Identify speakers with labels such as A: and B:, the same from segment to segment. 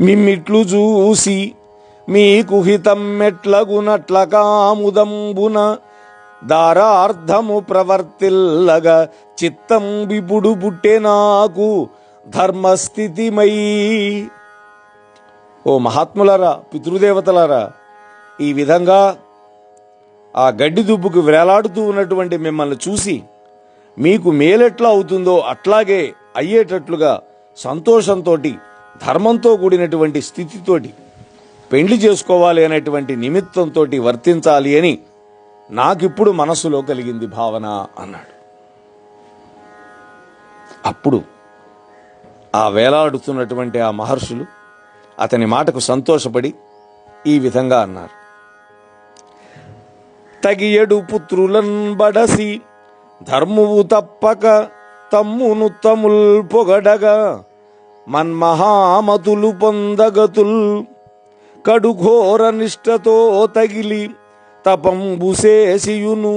A: మిమ్మిట్లు చూసి మీకు హితం మెట్లగునట్ల కాముదంబున దారార్థము ప్రవర్తిల్లగా చిత్తం విపుడు పుట్టే నాకు ధర్మస్థితిమై. ఓ మహాత్ములారా, పితృదేవతలారా, ఈ విధంగా ఆ గడ్డి దుబ్బుకు వేలాడుతూ ఉన్నటువంటి మిమ్మల్ని చూసి మీకు మేలెట్లా అవుతుందో అట్లాగే అయ్యేటట్లుగా సంతోషంతో ధర్మంతో కూడినటువంటి స్థితితోటి పెండ్లి చేసుకోవాలి అనేటువంటి నిమిత్తంతో వర్తించాలి అని నాకిప్పుడు మనస్సులో కలిగింది భావన అన్నాడు. అప్పుడు ఆ వేలాడుతున్నటువంటి ఆ మహర్షులు అతని మాటకు సంతోషపడి ఈ విధంగా అన్నారు. తగియడు పుత్రులన్ బడసి ధర్మువు తప్పక తమ్మును తముల్ పొగడగా మన్మహామతులు పొందగతుల్ కడుఘోర నిష్టతో తగిలి తపంబుసేసియును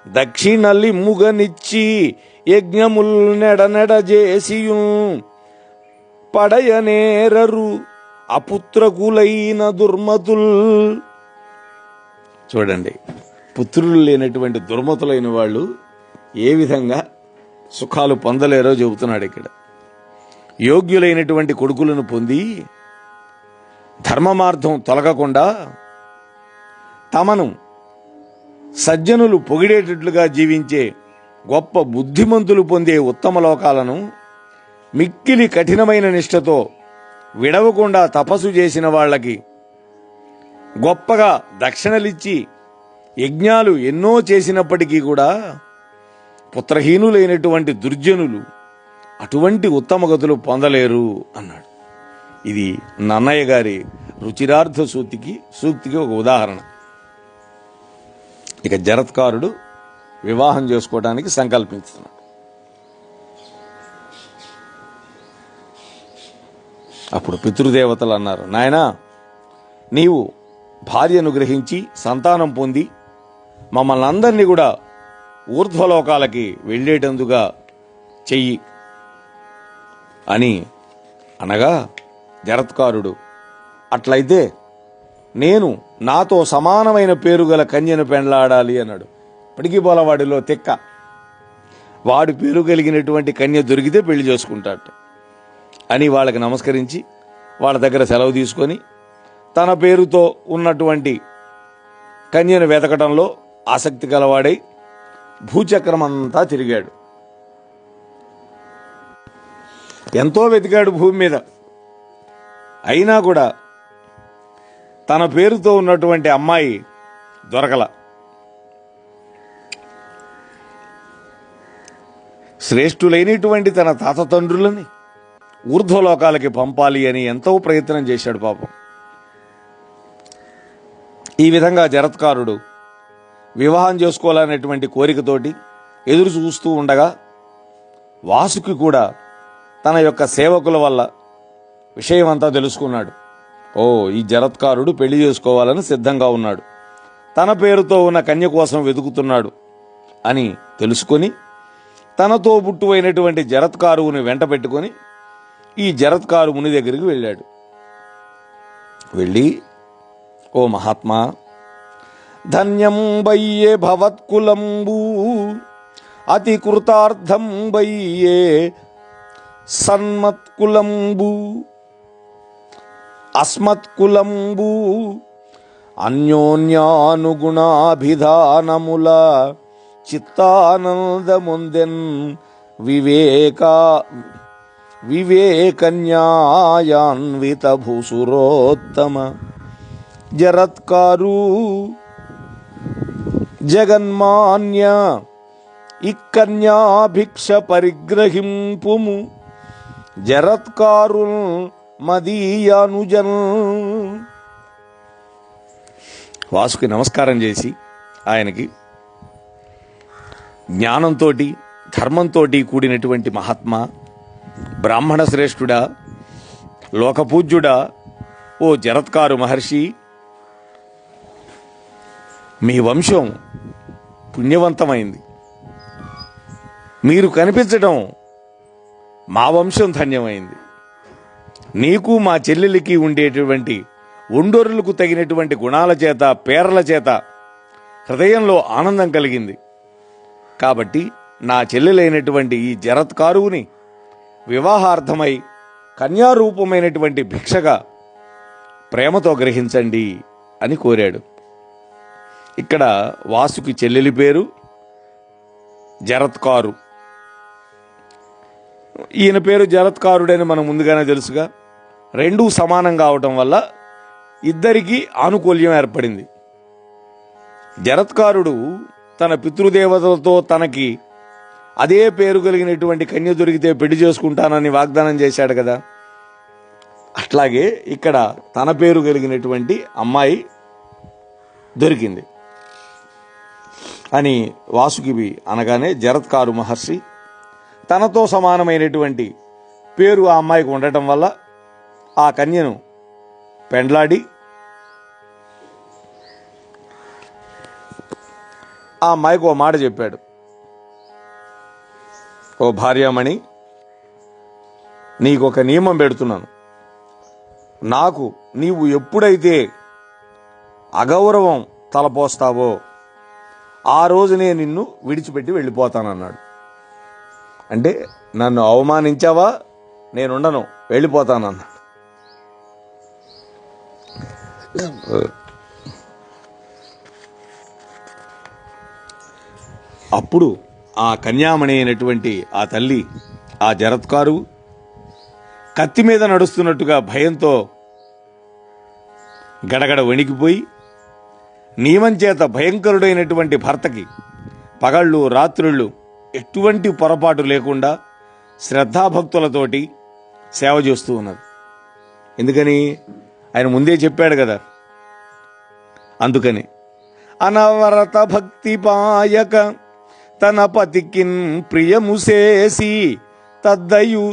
A: దక్షిణలిమ్ముగనిచ్చి యజ్ఞముల్ నెడనెడజేసియు పడయనేరరు అపుత్రకులైన దుర్మతుల్. చూడండి, పుత్రులు లేనటువంటి దుర్మతులైన వాళ్ళు ఏ విధంగా సుఖాలు పొందలేరో చెబుతున్నాడు ఇక్కడ. యోగ్యులైనటువంటి కొడుకులను పొంది ధర్మమార్గం తొలగకుండా తమను సజ్జనులు పొగిడేటట్లుగా జీవించే గొప్ప బుద్ధిమంతులు పొందే ఉత్తమ లోకాలను మిక్కిలి కఠినమైన నిష్ఠతో విడవకుండా తపస్సు చేసిన వాళ్ళకి గొప్పగా దక్షిణలిచ్చి యజ్ఞాలు ఎన్నో చేసినప్పటికీ కూడా పుత్రహీనులైనటువంటి దుర్జనులు అటువంటి ఉత్తమ గతులు పొందలేరు అన్నాడు. ఇది నన్నయ్య గారి రుచిరార్థ సూక్తికి ఒక ఉదాహరణ. ఇక జరత్కారుడు వివాహం చేసుకోవడానికి సంకల్పించుతున్నాడు. అప్పుడు పితృదేవతలు అన్నారు, నాయనా, నీవు భార్యను గ్రహించి సంతానం పొంది మమ్మల్ని అందరినీ కూడా ఊర్ధ్వలోకాలకి వెళ్ళేటందుగా చెయ్యి అని అనగా జరత్కారుడు, అట్లయితే నేను నాతో సమానమైన పేరు గల కన్యను పెండ్లాడాలి అన్నాడు. ఇప్పటికీ బోలవాడిలో తెక్క, వాడి పేరు కలిగినటువంటి కన్య దొరికితే పెళ్లి చేసుకుంటాడు అని వాళ్ళకి నమస్కరించి వాళ్ళ దగ్గర సెలవు తీసుకొని తన పేరుతో ఉన్నటువంటి కన్యను వెతకడంలో ఆసక్తి గలవాడై భూచక్రం అంతా తిరిగాడు. ఎంతో వెతికాడు భూమి మీద, అయినా కూడా తన పేరుతో ఉన్నటువంటి అమ్మాయి దొరకల. శ్రేష్ఠులైనటువంటి తన తాత తండ్రులని ఊర్ధ్వలోకాలకి పంపాలి అని ఎంతో ప్రయత్నం చేశాడు పాపం. ఈ విధంగా జరత్కారుడు వివాహం చేసుకోవాలనేటువంటి కోరికతోటి ఎదురు చూస్తూ ఉండగా వాసుకి కూడా తన యొక్క సేవకుల వల్ల విషయం అంతా తెలుసుకున్నాడు. ఓ, ఈ జరత్కారుడు పెళ్లి చేసుకోవాలని సిద్ధంగా ఉన్నాడు, తన పేరుతో ఉన్న కన్య కోసం వెతుకుతున్నాడు అని తెలుసుకొని తనతో పుట్టువైనటువంటి జరత్కారువుని వెంట పెట్టుకొని ఈ జరత్కారు ముని దగ్గరికి వెళ్ళాడు. వెళ్ళి, ఓ మహాత్మా, ధన్యం బయ్యే భవత్కులంబు అతి కృతార్థం బయ్యే సన్మత్కులంబు అస్మత్కులంబు అన్యోన్యానుగుణాభిధానముల చిత్తానందముందెన్ వివేకన్యాయాన్విత భూసురోత్తమ జరత్కారు జగన్మాన్య ఇక్కన్యాభిక్ష పరిగ్రహింపుము జరత్కారు మదీయానుజన్. వాసుకి నమస్కారం చేసి ఆయనకి జ్ఞానంతో ధర్మంతో కూడినటువంటి మహాత్మా, బ్రాహ్మణ శ్రేష్ఠుడా, లోకపూజ్యుడా, ఓ జరత్కారు మహర్షి, మీ వంశం పుణ్యవంతమైంది, మీరు కనిపించడం మా వంశం ధన్యమైంది. నీకు మా చెల్లెలికి ఉండేటువంటి ఒండొరులకు తగినటువంటి గుణాల చేత పేర్ల చేత హృదయంలో ఆనందం కలిగింది. కాబట్టి నా చెల్లెలైనటువంటి ఈ జరత్కారువుని వివాహార్థమై కన్యారూపమైనటువంటి భిక్షగా ప్రేమతో గ్రహించండి అని కోరాడు. ఇక్కడ వాసుకి చెల్లెలి పేరు జరత్కారు. ఈయన పేరు జరత్కారుడని మనం ముందుగానే తెలుసుగా. రెండూ సమానం కావటం వల్ల ఇద్దరికీ ఆనుకూల్యం ఏర్పడింది. జరత్కారుడు తన పితృదేవతలతో తనకి అదే పేరు కలిగినటువంటి కన్య దొరికితే పెళ్లి చేసుకుంటానని వాగ్దానం చేశాడు కదా. అట్లాగే ఇక్కడ తన పేరు కలిగినటువంటి అమ్మాయి దొరికింది అని వాసుకి అనగానే జరత్కారు మహర్షి తనతో సమానమైనటువంటి పేరు ఆ అమ్మాయికి ఉండటం వల్ల ఆ కన్యను పెండ్లాడి ఆ అమ్మాయికి ఓ మాట చెప్పాడు. ఓ భార్యామణి, నీకొక నియమం పెడుతున్నాను. నాకు నీవు ఎప్పుడైతే అగౌరవం తలపోస్తావో ఆ రోజునే నిన్ను విడిచిపెట్టి వెళ్ళిపోతానన్నాడు. అంటే నన్ను అవమానించావా, నేనుండను, వెళ్ళిపోతానన్నాడు. అప్పుడు ఆ కన్యామణి అయినటువంటి ఆ తల్లి ఆ జరత్కారు కత్తి మీద నడుస్తున్నట్టుగా భయంతో గడగడ వణికిపోయి నియమం చేత భయంకరుడైనటువంటి భర్తకి పగళ్ళు రాత్రుళ్ళు ఎటువంటి పొరపాటు లేకుండా శ్రద్ధాభక్తులతోటి సేవ చేస్తూ ఉన్నది. ఎందుకని ఆయన ముందే చెప్పాడు కదా. అందుకని అనవరత భక్తి పాయక తన పతికిన్ ప్రియముసేసి తద్దయు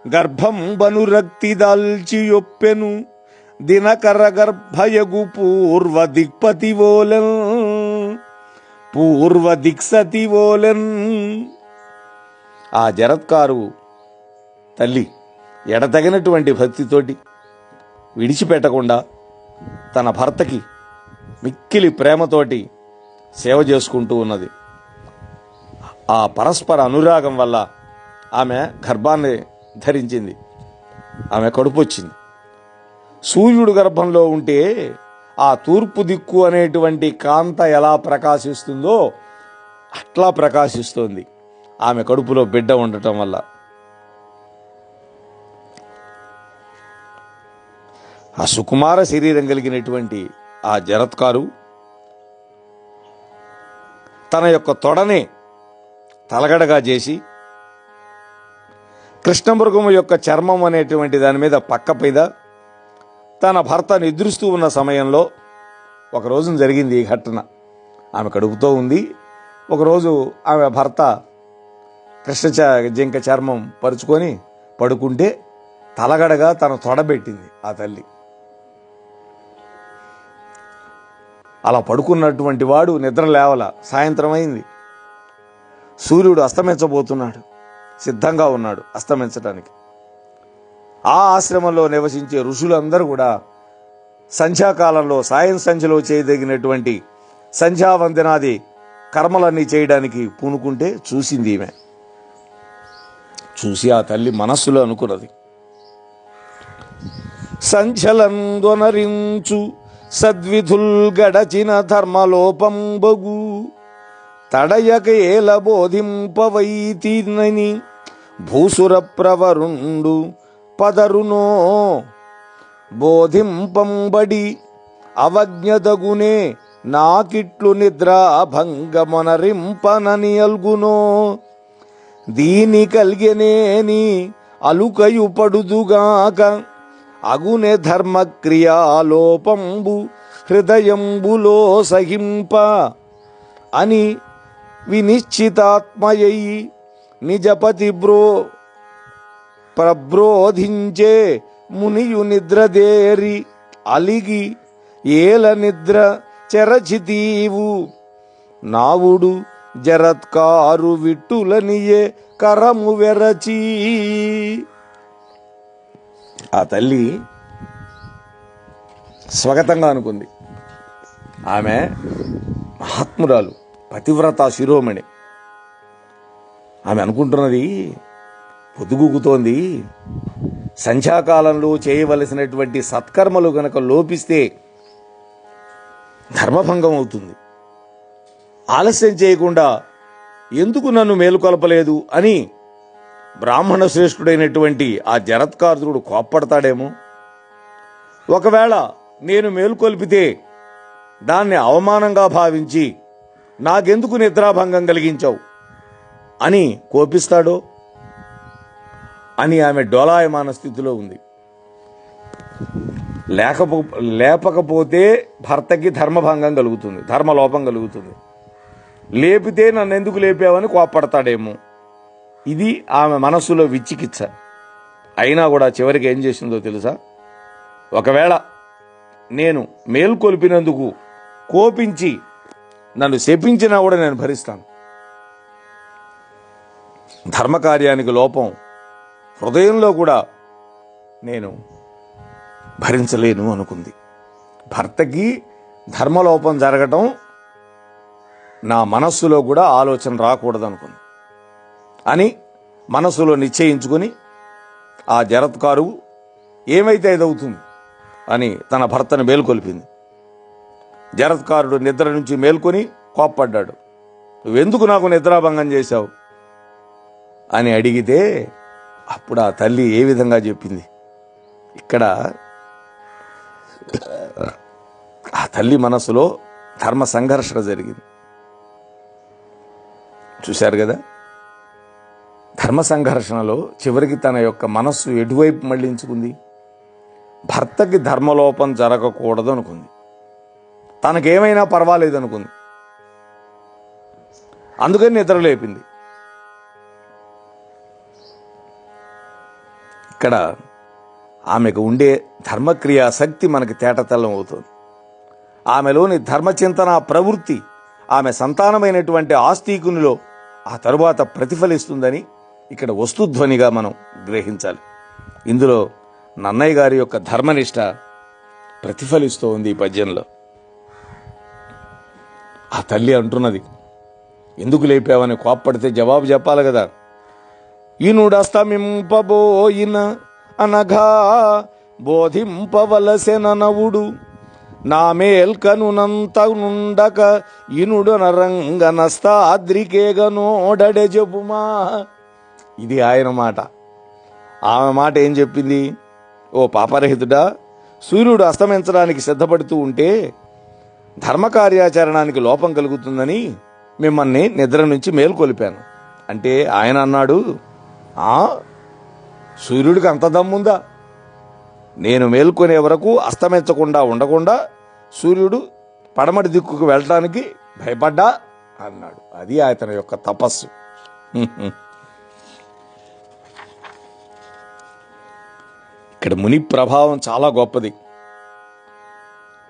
A: గర్భం బనురక్తి దాల్చి యొప్పెను దినకర గర్భయగు పూర్వ దిక్సతి ఓలెన్. ఆ జరత్కారు తల్లి ఎడతగినటువంటి భక్తితోటి విడిచిపెట్టకుండా తన భర్తకి మిక్కిలి ప్రేమతోటి సేవ చేసుకుంటూ ఉన్నది. ఆ పరస్పర అనురాగం వల్ల ఆమె గర్భాన్ని ధరించింది, ఆమె కడుపు వచ్చింది. సూర్యుడు గర్భంలో ఉంటే ఆ తూర్పు దిక్కు అనేటువంటి కాంత ఎలా ప్రకాశిస్తుందో అట్లా ప్రకాశిస్తోంది ఆమె కడుపులో బిడ్డ ఉండటం వల్ల. ఆ సుకుమార శరీరం కలిగినటువంటి ఆ జరత్కారు తన యొక్క తొడనే తలగడగా చేసి కృష్ణమృగము యొక్క చర్మం అనేటువంటి దాని మీద పక్కపైద తన భర్త నిద్రిస్తూ ఉన్న సమయంలో ఒకరోజు జరిగింది ఈ ఘటన. ఆమె కడుపుతో ఉంది. ఒకరోజు ఆమె భర్త కృష్ణ జింక చర్మం పరుచుకొని పడుకుంటే తలగడగా తన తొడబెట్టింది ఆ తల్లి. అలా పడుకున్నటువంటి వాడు నిద్ర లేవల. సాయంత్రం అయింది, సూర్యుడు అస్తమించబోతున్నాడు, సిద్ధంగా ఉన్నాడు అస్తమించడానికి. ఆ ఆశ్రమంలో నివసించే ఋషులందరూ కూడా సంధ్యాకాలంలో సాయం సంధ్యలో చేయదగినటువంటి సంధ్యావందనాది కర్మలన్నీ చేయడానికి పూనుకుంటే చూసింది ఈమె. చూసి ఆ తల్లి మనస్సులో అనుకున్నది, సంధ్యలందొనరించు సద్విధుల్ గడచిన ధర్మలోపంబగు తడయక ఏల బోధింపవైతినని భూసుర ప్రవరుండు పదరునో బోధింపంబడి అవజ్ఞదగునే నాకిట్లు నిద్రాభంగమొనరింపనని అల్గునో దీని కల్గెనేని అలుకయు పడుదుగాక అగునే ధర్మక్రియాలోపంబు హృదయంబులో సహింప అని వినిశ్చితాత్మయై నిజపతి ప్రబ్రోధించే మునియు నిద్రదేరి అలిగి ఏల నిద్ర చెరచితీవు నావుడు జరత్కారు విట్టులనియే కరము వెరచి. ఆ తల్లి స్వాగతంగా అనుకుంది. ఆమె మహాత్మురాలు, పతివ్రత శిరోమణి. ఆమె అనుకుంటున్నది, పొద్దుగుకుతోంది, సంధ్యాకాలంలో చేయవలసినటువంటి సత్కర్మలు గనక లోపిస్తే ధర్మభంగం అవుతుంది. ఆలస్యం చేయకుండా ఎందుకు నన్ను మేలుకొలపలేదు అని బ్రాహ్మణ శ్రేష్ఠుడైనటువంటి ఆ జరత్కారుడు కోప్పడతాడేమో. ఒకవేళ నేను మేలుకొల్పితే దాన్ని అవమానంగా భావించి నాకెందుకు నిద్రాభంగం కలిగించావు అని కోపిస్తాడో అని ఆమె డోలాయమాన స్థితిలో ఉంది. లేపకపోతే భర్తకి ధర్మభంగం కలుగుతుంది, ధర్మలోపం కలుగుతుంది. లేపితే నన్ను ఎందుకు లేపావని కోప్పడతాడేమో. ఇది ఆమె మనస్సులో విచ్చికిచ్చ. అయినా కూడా చివరికి ఏం చేసిందో తెలుసా? ఒకవేళ నేను మేల్కొల్పినందుకు కోపించి నన్ను శపించినా కూడా నేను భరిస్తాను. ధర్మకార్యానికి లోపం హృదయంలో కూడా నేను భరించలేను అనుకుంది. భర్తకి ధర్మలోపం జరగటం నా మనస్సులో కూడా ఆలోచన రాకూడదు అనుకుంది అని మనస్సులో నిశ్చయించుకుని ఆ జరత్కారు ఏమైతే ఇదవుతుంది అని తన భర్తను మేల్కొల్పింది. జరత్కారుడు నిద్ర నుంచి మేల్కొని కోప్పడ్డాడు. నువ్వెందుకు నాకు నిద్రాభంగం చేశావు అని అడిగితే అప్పుడు ఆ తల్లి ఏ విధంగా చెప్పింది. ఇక్కడ ఆ తల్లి మనసులో ధర్మ సంఘర్షణ జరిగింది. చూశారు కదా, ధర్మ సంఘర్షణలో చివరికి తన యొక్క మనస్సు ఎటువైపు మళ్లించుకుంది? భర్తకి ధర్మలోపం జరగకూడదు అనుకుంది. తనకేమైనా పర్వాలేదు అనుకుంది. అందుకని నిద్రలేపింది. ఇక్కడ ఆమెకు ఉండే ధర్మక్రియా శక్తి మనకి తేటతెల్లం అవుతుంది. ఆమెలోని ధర్మచింతన ప్రవృత్తి ఆమె సంతానమైనటువంటి ఆస్తికునిలో ఆ తరువాత ప్రతిఫలిస్తుందని ఇక్కడ వస్తుధ్వనిగా మనం గ్రహించాలి. ఇందులో నన్నయ్య గారి యొక్క ధర్మనిష్ట ప్రతిఫలిస్తూ ఉంది ఈ పద్యంలో. ఆ తల్లి అంటున్నది, ఎందుకు లేపావని కోప్పడితే జవాబు చెప్పాలి కదా. ఇనుడస్తమింపబోయిన అనఘా బోధింపవలసెననవుడు నా మేల్కనునంత నుండక ఇనుడు నరంగనస్తాద్రికేగనోడె జపుమా. ఇది ఆయన మాట. ఆమె మాట ఏం చెప్పింది? ఓ పాపరహితుడా, సూర్యుడు అస్తమించడానికి సిద్ధపడుతూ ఉంటే ధర్మకార్యాచరణానికి లోపం కలుగుతుందని మిమ్మల్ని నిద్ర నుంచి మేల్కొలిపాను అంటే ఆయన అన్నాడు, సూర్యుడికి అంత దమ్ముందా? నేను మేల్కొనే వరకు అస్తమించకుండా ఉండకుండా సూర్యుడు పడమటి దిక్కుకు వెళ్ళటానికి భయపడ్డా అన్నాడు. అది అతని యొక్క తపస్సు. ఇక్కడ ముని ప్రభావం చాలా గొప్పది.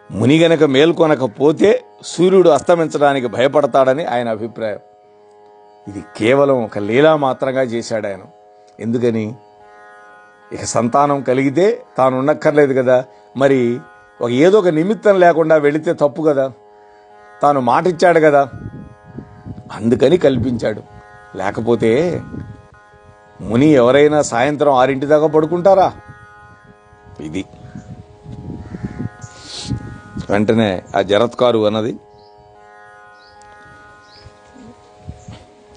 A: ముని గనక మేల్కొనకపోతే సూర్యుడు అస్తమించడానికి భయపడతాడని ఆయన అభిప్రాయం. ఇది కేవలం ఒక లీలా మాత్రంగా చేశాడు ఆయన. ఎందుకని? ఇక సంతానం కలిగితే తాను ఉండక్కర్లేదు కదా, మరి ఏదో ఒక నిమిత్తం లేకుండా వెళితే తప్పు కదా, తాను మాటిచ్చాడు కదా, అందుకని కల్పించాడు. లేకపోతే ముని ఎవరైనా సాయంత్రం 6 దాకా పడుకుంటారా? ఇది వెంటనే ఆ జరత్కారు అన్నది,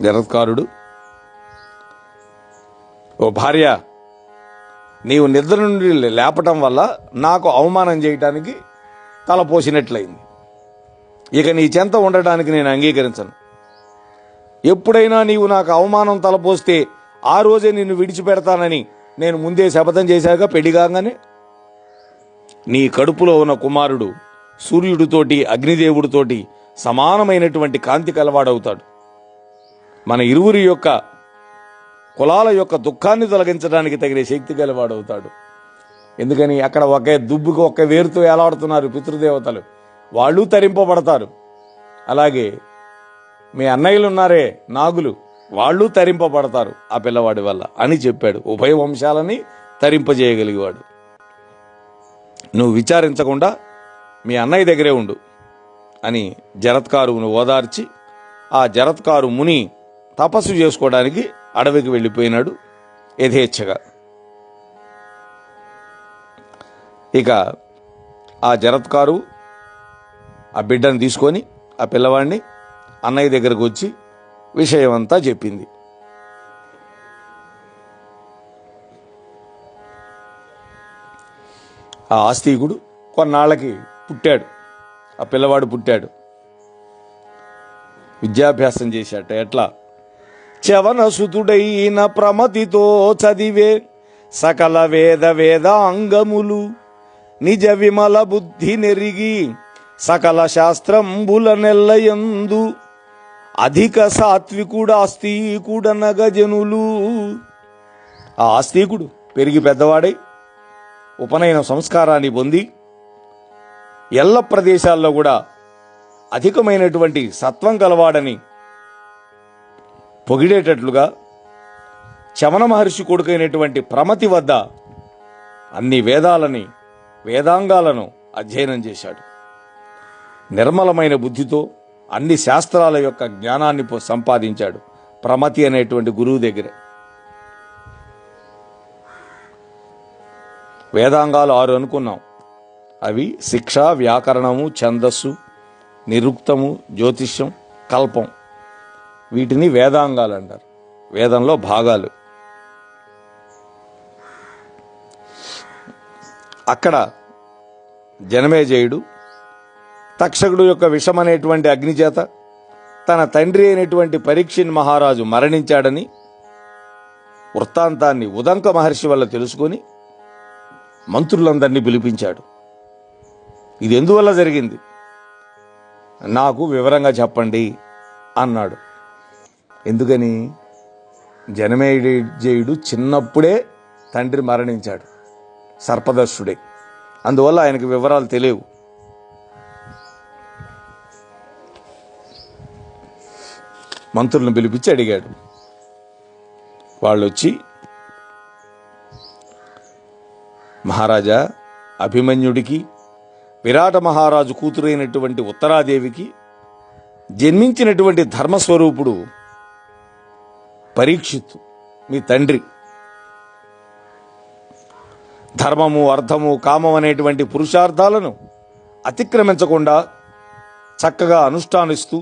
A: జరత్కారుడు, ఓ భార్య, నీవు నిద్ర నుండి లేపటం వల్ల నాకు అవమానం చేయటానికి తలపోసినట్లయింది. ఇక నీ చెంత ఉండటానికి నేను అంగీకరించను. ఎప్పుడైనా నీవు నాకు అవమానం తలపోస్తే ఆ రోజే నిన్ను విడిచిపెడతానని నేను ముందే శపథం చేశాక పెళ్లి కాగానే. నీ కడుపులో ఉన్న కుమారుడు సూర్యుడితోటి అగ్నిదేవుడితోటి సమానమైనటువంటి కాంతి కలవాడవుతాడు. మన ఇరువురి యొక్క కులాల యొక్క దుఃఖాన్ని తొలగించడానికి తగిన శక్తి గలవాడవుతాడు. ఎందుకని? అక్కడ ఒకే దుబ్బుకు ఒక్క వేరుతో ఎలాడుతున్నారు పితృదేవతలు, వాళ్ళు తరింపబడతారు. అలాగే మీ అన్నయ్యలు ఉన్నారే నాగులు, వాళ్ళు తరింపబడతారు ఆ పిల్లవాడి వల్ల అని చెప్పాడు. ఉభయ వంశాలని తరింపజేయగలిగేవాడు. నువ్వు విచారించకుండా మీ అన్నయ్య దగ్గరే ఉండు అని జరత్కారువును ఓదార్చి ఆ జరత్కారు ముని తపస్సు చేసుకోవడానికి అడవికి వెళ్ళిపోయినాడు యథేచ్ఛగా. ఇక ఆ జరత్కారు ఆ బిడ్డను తీసుకొని ఆ పిల్లవాడిని అన్నయ్య దగ్గరకు వచ్చి విషయం అంతా చెప్పింది. ఆ ఆస్తికుడు కొన్నాళ్ళకి పుట్టాడు. ఆ పిల్లవాడు పుట్టాడు, విద్యాభ్యాసం చేశాట. ఎట్లా? చవనసుతుడైన ప్రమతితో చదివే సకల వేదాంగములు నిజ విమల బుద్ధి నెరిగి సకల శాస్త్రంబుల నెల్లయందు అధిక సాత్వికుడు ఆస్తికుడనగజనులు. ఆ ఆస్తికుడు పెరిగి పెద్దవాడై ఉపనయన సంస్కారాన్ని పొంది ఎల్ల ప్రదేశాల్లో కూడా అధికమైనటువంటి సత్వం కలవాడని పొగిడేటట్లుగా చమన మహర్షి కొడుకైనటువంటి ప్రమతి వద్ద అన్ని వేదాంగాలను అధ్యయనం చేశాడు. నిర్మలమైన బుద్ధితో అన్ని శాస్త్రాల యొక్క జ్ఞానాన్ని సంపాదించాడు ప్రమతి అనేటువంటి గురువు దగ్గర. వేదాంగాలు 6 అనుకున్నాం. అవి శిక్ష, వ్యాకరణము, ఛందస్సు, నిరుక్తము, జ్యోతిష్యం, కల్పం. వీటిని వేదాంగాలు అంటారు, వేదంలో భాగాలు. అక్కడ జనమేజయుడు తక్షకుడు యొక్క విషమనేటువంటి అగ్నిచేత తన తండ్రి అయినటువంటి పరీక్షిన్ మహారాజు మరణించాడని వృత్తాంతాన్ని ఉదంక మహర్షి వల్ల తెలుసుకొని మంత్రులందరినీ పిలిపించాడు. ఇది ఎందువల్ల జరిగింది, నాకు వివరంగా చెప్పండి అన్నాడు. ఎందుకని? జనమేజయుడు చిన్నప్పుడే తండ్రి మరణించాడు, సర్పదర్శుడే. అందువల్ల ఆయనకు వివరాలు తెలియవు. మంత్రులను పిలిపించి అడిగాడు. వాళ్ళు వచ్చి, మహారాజా, అభిమన్యుడికి విరాట మహారాజు కూతురైనటువంటి ఉత్తరాదేవికి జన్మించినటువంటి ధర్మస్వరూపుడు పరీక్షిత్తు మీ తండ్రి. ధర్మము, అర్థము, కామం అనేటువంటి పురుషార్థాలను అతిక్రమించకుండా చక్కగా అనుష్ఠానిస్తూ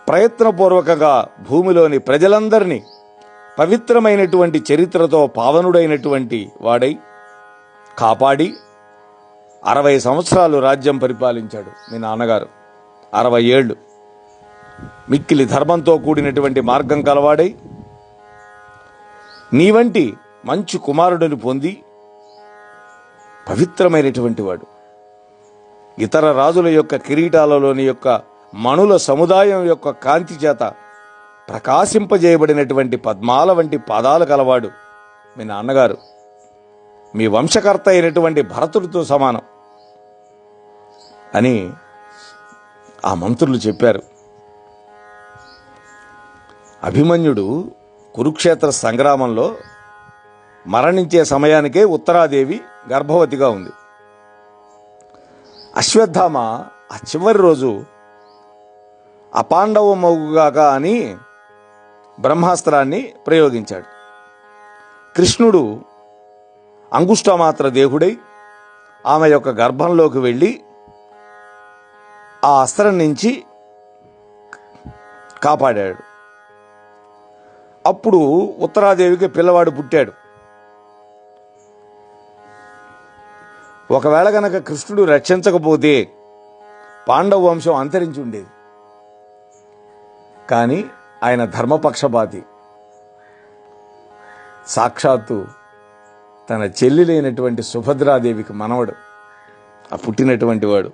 A: ప్రయత్నపూర్వకంగా భూమిలోని ప్రజలందరినీ పవిత్రమైనటువంటి చరిత్రతో పావనుడైనటువంటి వాడై కాపాడి 60 సంవత్సరాలు రాజ్యం పరిపాలించాడు మీ నాన్నగారు. 60 ఏళ్ళు మిక్కిలి ధర్మంతో కూడినటువంటి మార్గం కలవాడై నీ వంటి మంచి కుమారుడిని పొంది పవిత్రమైనటువంటి వాడు. ఇతర రాజుల యొక్క కిరీటాలలోని యొక్క మణుల సముదాయం యొక్క కాంతి చేత ప్రకాశింపజేయబడినటువంటి పద్మాల వంటి పాదాలు కలవాడు మీ నాన్నగారు. మీ వంశకర్త అయినటువంటి భరతుడితో సమానం అని ఆ మంత్రులు చెప్పారు. అభిమన్యుడు కురుక్షేత్ర సంగ్రామంలో మరణించే సమయానికే ఉత్తరాదేవి గర్భవతిగా ఉంది. అశ్వత్థామ ఆ చివరి రోజు అపాండవమగుగాక అని బ్రహ్మాస్త్రాన్ని ప్రయోగించాడు. కృష్ణుడు అంగుష్టమాత్ర దేహుడై ఆమె యొక్క గర్భంలోకి వెళ్ళి ఆ అస్త్రం నుంచి కాపాడాడు. అప్పుడు ఉత్తరాదేవికి పిల్లవాడు పుట్టాడు. ఒకవేళ గనక కృష్ణుడు రక్షించకపోతే పాండవ వంశం అంతరించి ఉండేది. కానీ ఆయన ధర్మపక్షపాతి. సాక్షాత్తు తన చెల్లెలైనటువంటి సుభద్రాదేవికి మనవడు, ఆ పుట్టినటువంటి వాడు.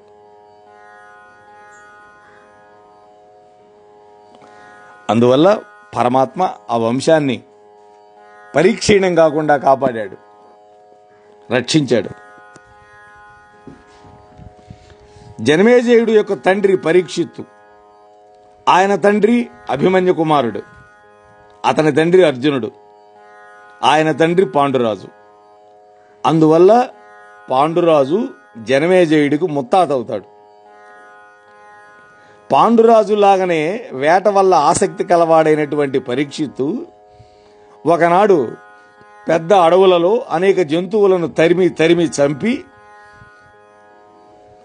A: అందువల్ల పరమాత్మ ఆ వంశాన్ని పరీక్షీణం కాకుండా కాపాడాడు, రక్షించాడు. జనమేజయుడు యొక్క తండ్రి పరీక్షిత్తు, ఆయన తండ్రి అభిమన్యు కుమారుడు, అతని తండ్రి అర్జునుడు, ఆయన తండ్రి పాండురాజు. అందువల్ల పాండురాజు జనమేజయుడికి ముత్తాత అవుతాడు. పాండురాజు లాగానే వేట వల్ల ఆసక్తి కలవాడైనటువంటి పరీక్షిత్తు ఒకనాడు పెద్ద అడవులలో అనేక జంతువులను తరిమి తరిమి చంపి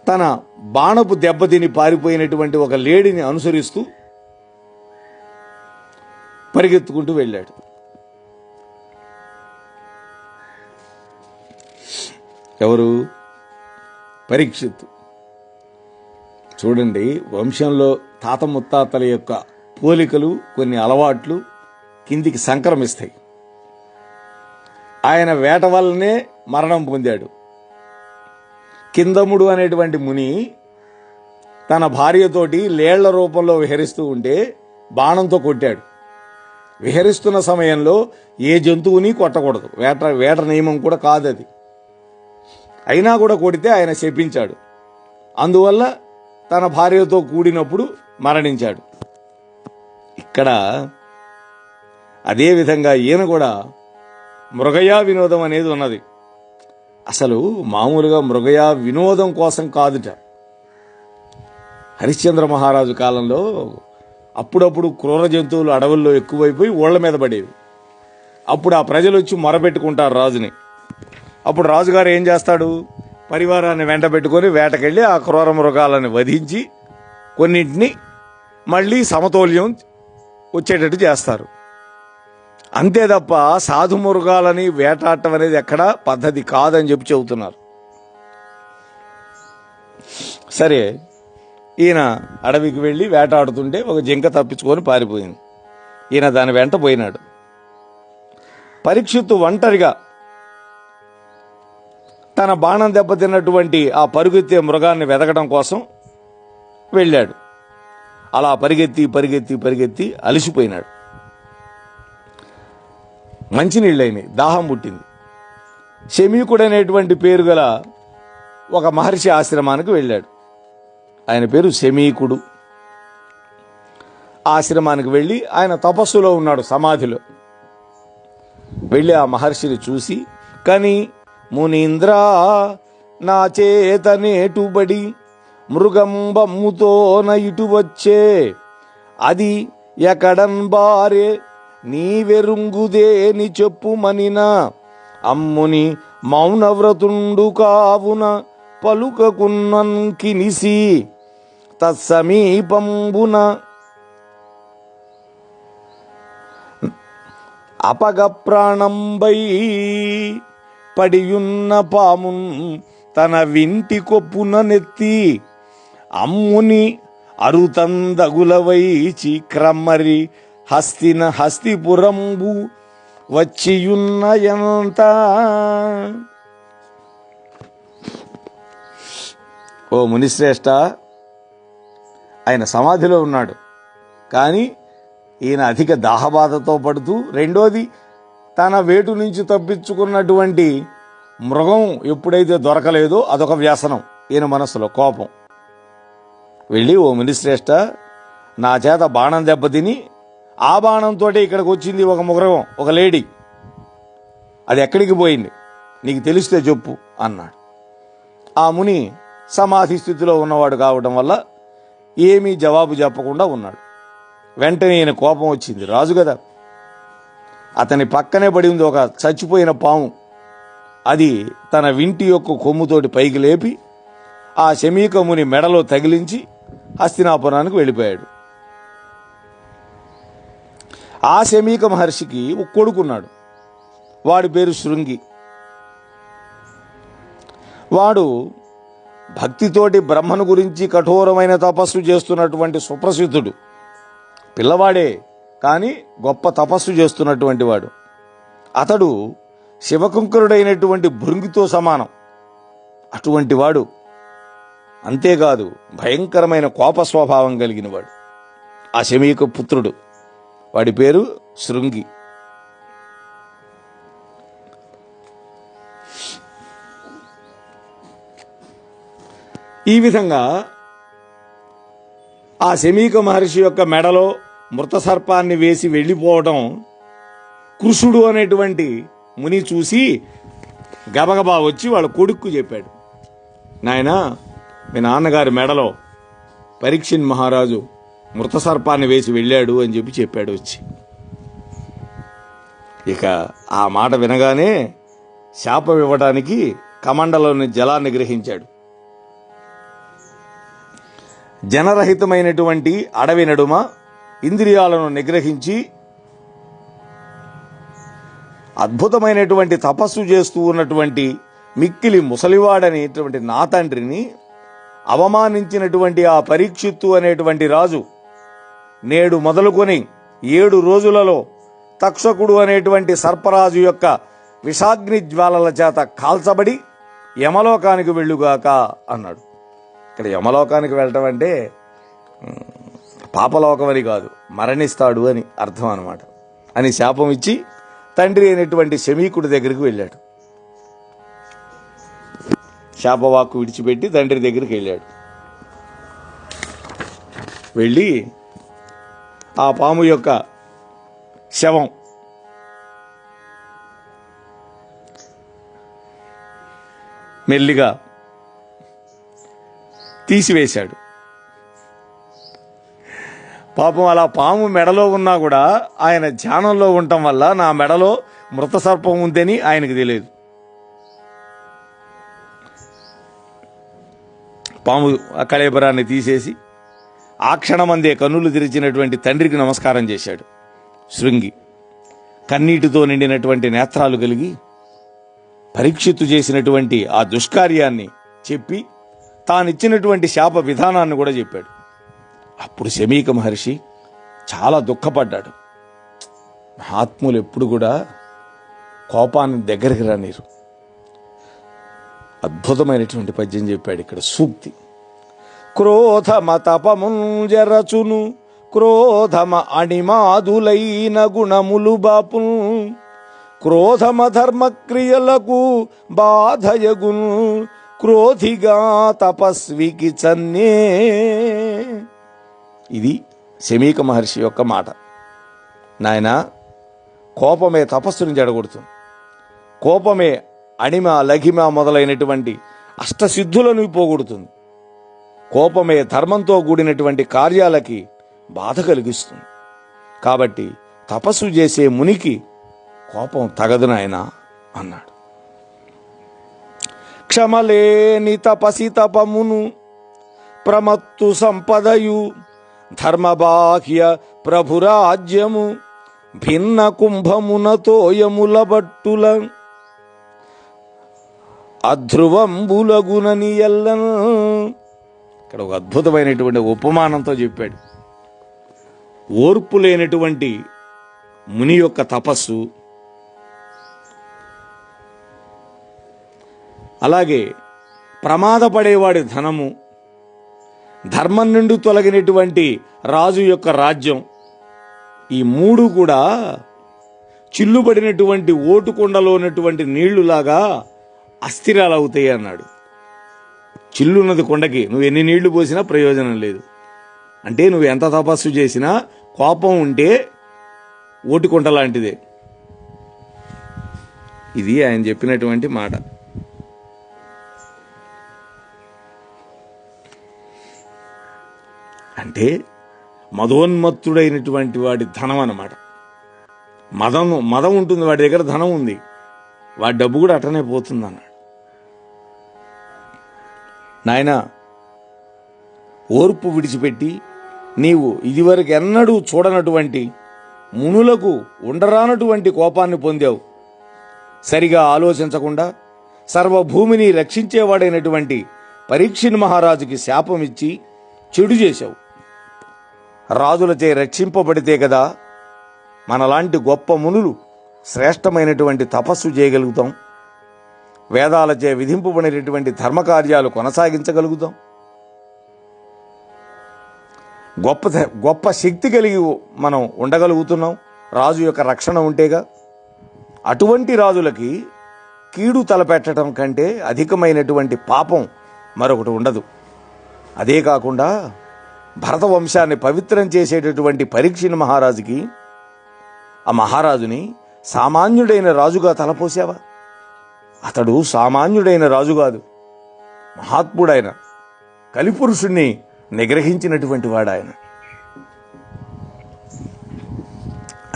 A: తన బాణపు దెబ్బతిని పారిపోయినటువంటి ఒక లేడిని అనుసరిస్తూ పరిగెత్తుకుంటూ వెళ్ళాడు. ఎవరు? పరీక్షిత్తు. చూడండి, వంశంలో తాత ముత్తాతల యొక్క పోలికలు, కొన్ని అలవాట్లు కిందికి సంక్రమిస్తాయి. ఆయన వేట వల్లనే మరణం పొందాడు. కిందముడు అనేటువంటి ముని తన భార్యతోటి లేళ్ల రూపంలో విహరిస్తూ ఉంటే బాణంతో కొట్టాడు. విహరిస్తున్న సమయంలో ఏ జంతువుని కొట్టకూడదు, వేట నియమం కూడా కాదు అది. అయినా కూడా కొడితే ఆయన శపించాడు. అందువల్ల తన భార్యతో కూడినప్పుడు మరణించాడు. ఇక్కడ అదేవిధంగా ఈయన కూడా మృగయా వినోదం అనేది ఉన్నది. అసలు మామూలుగా మృగయా వినోదం కోసం కాదుట. హరిశ్చంద్ర మహారాజు కాలంలో అప్పుడప్పుడు క్రూర జంతువులు అడవుల్లో ఎక్కువైపోయి ఓళ్ల మీద పడేవి. అప్పుడు ఆ ప్రజలు వచ్చి మొరపెట్టుకుంటారు రాజుని. అప్పుడు రాజుగారు ఏం చేస్తాడు? పరివారాన్ని వెంట పెట్టుకొని వేటకెళ్ళి ఆ క్రూర మృగాలను వధించి కొన్నింటిని మళ్ళీ సమతౌల్యం వచ్చేటట్టు చేస్తారు. అంతే తప్ప సాధు మృగాలని వేటాడటం అనేది ఎక్కడా పద్ధతి కాదని చెప్పి చెబుతున్నారు. సరే, ఈయన అడవికి వెళ్ళి వేటాడుతుంటే ఒక జింక తప్పించుకొని పారిపోయింది. ఈయన దాని వెంట పోయినాడు. పరీక్షిత్తు ఒంటరిగా తన బాణం దెబ్బతిన్నటువంటి ఆ పరుగెత్తే మృగాన్ని వెతకడం కోసం వెళ్ళాడు. అలా పరిగెత్తి పరిగెత్తి పరిగెత్తి అలసిపోయినాడు. మంచినీళ్ళైనాయి, దాహం పుట్టింది. శమీకుడనేటువంటి పేరు గల ఒక మహర్షి ఆశ్రమానికి వెళ్ళాడు. ఆయన పేరు శమీకుడు. ఆశ్రమానికి వెళ్ళి ఆయన తపస్సులో ఉన్నాడు, సమాధిలో. వెళ్ళి ఆ మహర్షిని చూసి, కని మునీంద్ర నా చేతనేటుబడి మృగంబమ్ముతో నైటు వచ్చే అది ఎకడన్ బారే నీవెరుంగుదేని చెప్పుమనిన అమ్ముని మౌనవ్రతుండు కావున పలుకకున్నన్కినిసి తత్సమీపంబున అపగ ప్రాణంబై పడియున్న పామున్ తన వింటి కొప్పున నెత్తి అమ్ముని అరుతందగులవైచి క్రమ్మరి హస్తిపురంబు వచ్చియున్న ఎంత. ఓ మునిశ్రేష్ఠ, ఆయన సమాధిలో ఉన్నాడు. కానీ ఈయన అధిక దాహబాధతో పడుతూ, రెండోది తన వేటు నుంచి తప్పించుకున్నటువంటి మృగం ఎప్పుడైతే దొరకలేదో అదొక వ్యసనం ఈయన మనస్సులో, కోపం. వెళ్ళి, ఓ మునిశ్రేష్ఠ, నా చేత బాణం దెబ్బతిని ఆ బాణంతో ఇక్కడికి వచ్చింది ఒక మృగం, ఒక లేడీ. అది ఎక్కడికి పోయింది? నీకు తెలిస్తే చెప్పు అన్నాడు. ఆ ముని సమాధి స్థితిలో ఉన్నవాడు కావడం వల్ల ఏమీ జవాబు చెప్పకుండా ఉన్నాడు. వెంటనే ఈయన కోపం వచ్చింది, రాజు కదా. అతని పక్కనే పడి ఉంది ఒక చచ్చిపోయిన పాము. అది తన వింటి యొక్క కొమ్ముతోటి పైకి లేపి ఆ శమీకముని మెడలో తగిలించి హస్తినాపురానికి వెళ్ళిపోయాడు. ఆ శమీక మహర్షికి ఒక కొడుకున్నాడు. వాడి పేరు శృంగి. వాడు భక్తితోటి బ్రహ్మను గురించి కఠోరమైన తపస్సు చేస్తున్నటువంటి సుప్రసిద్ధుడు. పిల్లవాడే, కానీ గొప్ప తపస్సు చేస్తున్నటువంటి వాడు. అతడు శివకుంకరుడైనటువంటి భృంగితో సమానం. అటువంటి వాడు. అంతేకాదు, భయంకరమైన కోప స్వభావం కలిగిన వాడు ఆ శమీక పుత్రుడు. వాడి పేరు శృంగి. ఈ విధంగా ఆ శమీక మహర్షి యొక్క మెడలో మృత సర్పాన్ని వేసి వెళ్ళిపోవడం కృషుడు అనేటువంటి ముని చూసి గబగబా వచ్చి వాళ్ళ కొడుక్కు చెప్పాడు, నాయనా మీ నాన్నగారి మెడలో పరీక్షిన్ మహారాజు మృత సర్పాన్ని వేసి వెళ్ళాడు అని చెప్పాడు వచ్చి. ఇక ఆ మాట వినగానే శాపం ఇవ్వడానికి కమండలోని జలాన్ని గ్రహించాడు. జనరహితమైనటువంటి అడవి నడుమ ఇంద్రియాలను నిగ్రహించి అద్భుతమైనటువంటి తపస్సు చేస్తూ ఉన్నటువంటి మిక్కిలి ముసలివాడనేటువంటి నా తండ్రిని అవమానించినటువంటి ఆ పరీక్షిత్తు అనేటువంటి రాజు నేడు మొదలుకొని 7 రోజులలో తక్షకుడు అనేటువంటి సర్పరాజు యొక్క విషాగ్ని జ్వాలల చేత కాల్చబడి యమలోకానికి వెళ్ళుగాక అన్నాడు. ఇక్కడ యమలోకానికి వెళ్ళటం అంటే పాపలోకం అని కాదు, మరణిస్తాడు అని అర్థం అన్నమాట. అని శాపం ఇచ్చి తండ్రి అయినటువంటి శమీకుడి దగ్గరికి వెళ్ళాడు. శాపవాక్కు విడిచిపెట్టి తండ్రి దగ్గరికి వెళ్ళాడు. వెళ్ళి ఆ పాము యొక్క శవం మెల్లిగా తీసివేశాడు. పాపం అలా పాము మెడలో ఉన్నా కూడా ఆయన ధ్యానంలో ఉండటం వల్ల నా మెడలో మృత సర్పం ఉందని ఆయనకు తెలియదు. పాము కళేబరాన్ని తీసేసి ఆ క్షణమందే కన్నులు తెరిచినటువంటి తండ్రికి నమస్కారం చేశాడు. శృంగి కన్నీటితో నిండినటువంటి నేత్రాలు కలిగి పరీక్షిత్తు చేసినటువంటి ఆ దుష్కార్యాన్ని చెప్పి తానిచ్చినటువంటి శాప విధానాన్ని కూడా చెప్పాడు. అప్పుడు శమీక మహర్షి చాలా దుఃఖపడ్డాడు. మహాత్ములు ఎప్పుడు కూడా కోపాన్ని దగ్గరికి రానిరు. అద్భుతమైనటువంటి పద్యం చెప్పాడు ఇక్కడ, సూక్తి. క్రోధమ తపముంజరచును క్రోధమ అణిమాదులైన గుణములు బాపు క్రోధమ ధర్మక్రియలకు బాధయగును క్రోధిగా తపస్వికి చన్నే. ఇది శమీక మహర్షి యొక్క మాట. నాయన, కోపమే తపస్సుని జడగొడుతుంది. కోపమే అణిమ లఘిమ మొదలైనటువంటి అష్టసిద్ధులను పోగొడుతుంది. కోపమే ధర్మంతో కూడినటువంటి కార్యాలకి బాధ కలిగిస్తుంది. కాబట్టి తపస్సు చేసే మునికి కోపం తగదు నాయనా అన్నాడు. క్షమలేని తపసి తపమును ప్రమత్తు సంపదయు ధర్మబాహ్య ప్రభురాజ్యము భిన్న కుంభమున తోయముల బట్టుల అధ్రువంబులగునని ఎల్లను. ఇక్కడ ఒక అద్భుతమైనటువంటి ఉపమానంతో చెప్పాడు. ఓర్పు లేనటువంటి ముని యొక్క తపస్సు, అలాగే ప్రమాదపడేవాడి ధనము, ధర్మం నుండి తొలగినటువంటి రాజు యొక్క రాజ్యం, ఈ 3 కూడా చిల్లుబడినటువంటి ఓటుకొండలో ఉన్నటువంటి నీళ్లులాగా అస్థిరాలు అవుతాయి అన్నాడు. చిల్లున్నది కొండకి నువ్వు ఎన్ని నీళ్లు పోసినా ప్రయోజనం లేదు. అంటే నువ్వు ఎంత తపస్సు చేసినా కోపం ఉంటే ఓటుకొండ లాంటిదే. ఇది ఆయన చెప్పినటువంటి మాట. అంటే మదోన్మత్తుడైనటువంటి వాడి ధనం అన్నమాట. మదం ఉంటుంది, వాడి దగ్గర ధనం ఉంది, వాడి డబ్బు కూడా అటనే పోతుంది అన్నాడు. నాయన, ఓర్పు విడిచిపెట్టి నీవు ఇదివరకు ఎన్నడూ చూడనటువంటి మునులకు ఉండరానటువంటి కోపాన్ని పొందావు. సరిగా ఆలోచించకుండా సర్వభూమిని రక్షించేవాడైనటువంటి పరీక్షిన్ మహారాజుకి శాపం ఇచ్చి చెడు చేశావు. రాజులచే రక్షింపబడితే కదా మనలాంటి గొప్ప మునులు శ్రేష్టమైనటువంటి తపస్సు చేయగలుగుతాం, వేదాలచే విధింపబడినటువంటి ధర్మకార్యాలు కొనసాగించగలుగుతాం, గొప్ప శక్తి కలిగి మనం ఉండగలుగుతున్నాం. రాజు యొక్క రక్షణ ఉంటేగా. అటువంటి రాజులకి కీడు తలపెట్టడం కంటే అధికమైనటువంటి పాపం మరొకటి ఉండదు. అదే కాకుండా భరత వంశాన్ని పవిత్రం చేసేటటువంటి పరీక్షిన్ మహారాజుకి, ఆ మహారాజుని సామాన్యుడైన రాజుగా తలపోసావా? అతడు సామాన్యుడైన రాజు కాదు, మహాత్ముడైన కలిపురుషుణ్ణి నిగ్రహించినటువంటి వాడు ఆయన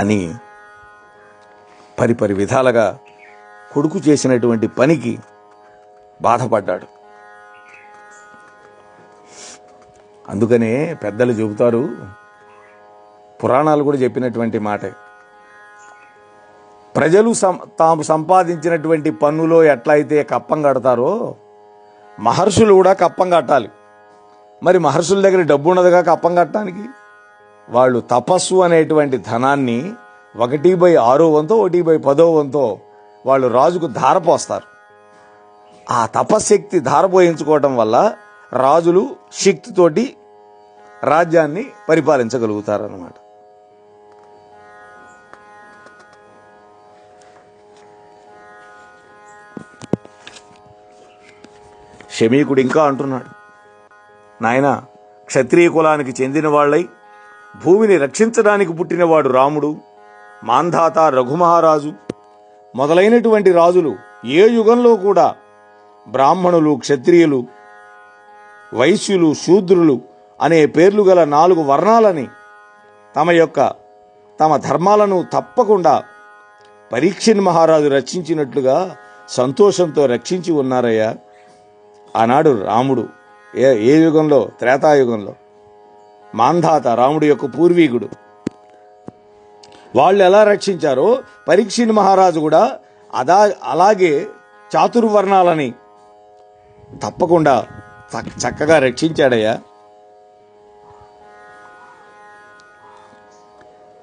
A: అని పరిపరి విధాలుగా కొడుకు చేసినటువంటి పనికి బాధపడ్డాడు. అందుకనే పెద్దలు చెబుతారు, పురాణాలు కూడా చెప్పినటువంటి మాట, ప్రజలు తాము సంపాదించినటువంటి పన్నులో ఎట్లయితే కప్పం కడతారో మహర్షులు కూడా కప్పం కట్టాలి. మరి మహర్షుల దగ్గర డబ్బు ఉన్నదిగా కప్పం కట్టడానికి. వాళ్ళు తపస్సు అనేటువంటి ధనాన్ని 1/6 వంతో 1/10 వంతో వాళ్ళు రాజుకు ధారపోస్తారు. ఆ తపశక్తి ధారపోయించుకోవటం వల్ల రాజులు శక్తితోటి రాజ్యాన్ని పరిపాలించగలుగుతారన్నమాట. శమీకుడు ఇంకా అంటున్నాడు, నాయన, క్షత్రియ కులానికి చెందిన వాళ్ళై భూమిని రక్షించడానికి పుట్టినవాడు రాముడు, మాంధాత, రఘుమహారాజు మొదలైనటువంటి రాజులు ఏ యుగంలో కూడా బ్రాహ్మణులు, క్షత్రియులు, వైశ్యులు, శూద్రులు అనే పేర్లు గల 4 వర్ణాలని తమ ధర్మాలను తప్పకుండా పరీక్షిన్ మహారాజు రక్షించినట్లుగా సంతోషంతో రక్షించి ఉన్నారయ్యా. ఆనాడు రాముడు ఏ యుగంలో? త్రేతాయుగంలో. మాంధాత రాముడి యొక్క పూర్వీకుడు. వాళ్ళు ఎలా రక్షించారో పరీక్షిన్ మహారాజు కూడా అలాగే చాతుర్వర్ణాలని తప్పకుండా చక్కగా రక్షించాడయ్యా.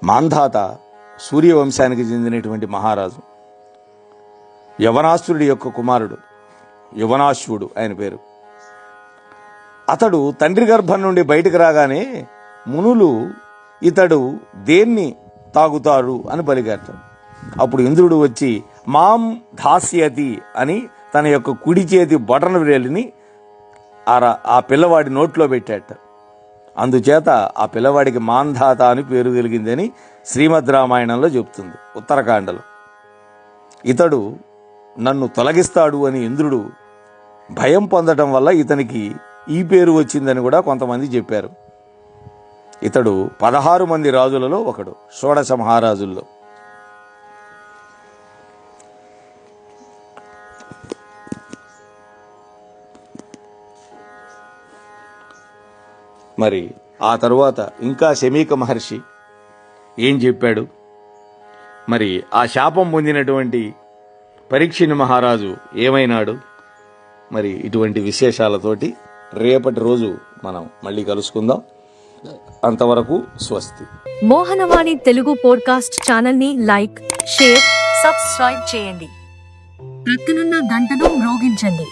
A: మాంధాత సూర్యవంశానికి చెందినటువంటి మహారాజు, యవనాసురుడి యొక్క కుమారుడు, యవనాశ్వుడు ఆయన పేరు. అతడు తండ్రి గర్భం నుండి బయటకు రాగానే మునులు ఇతడు దేన్ని తాగుతారు అని పలికారు. అప్పుడు ఇంద్రుడు వచ్చి మాం దాస్యతి అని తన యొక్క కుడి చేతి బొటన వేలిని ఆ పిల్లవాడి నోట్లో పెట్టాట. అందుచేత ఆ పిల్లవాడికి మాంధాత అని పేరు కలిగిందని శ్రీమద్ రామాయణంలో చెప్తుంది, ఉత్తరకాండలో. ఇతడు నన్ను తొలగిస్తాడు అని ఇంద్రుడు భయం పొందడం వల్ల ఇతనికి ఈ పేరు వచ్చిందని కూడా కొంతమంది చెప్పారు. ఇతడు 16 మంది రాజులలో ఒకడు, షోడశ మహారాజుల్లో. మరి ఆ తరువాత ఇంకా శమీక మహర్షి ఏం చెప్పాడు? మరి ఆ శాపం పొందినటువంటి పరీక్షిన్ మహారాజు ఏమైనాడు? మరి ఇటువంటి విశేషాలతోటి రేపటి రోజు మనం మళ్ళీ కలుసుకుందాం. అంతవరకు స్వస్తి.
B: మోహనవాణి తెలుగు పోడ్కాస్ట్ ఛానల్ ని లైక్, షేర్, సబ్స్క్రైబ్ చేయండి. ప్రక్కనున్న గంటను మ్రోగించండి.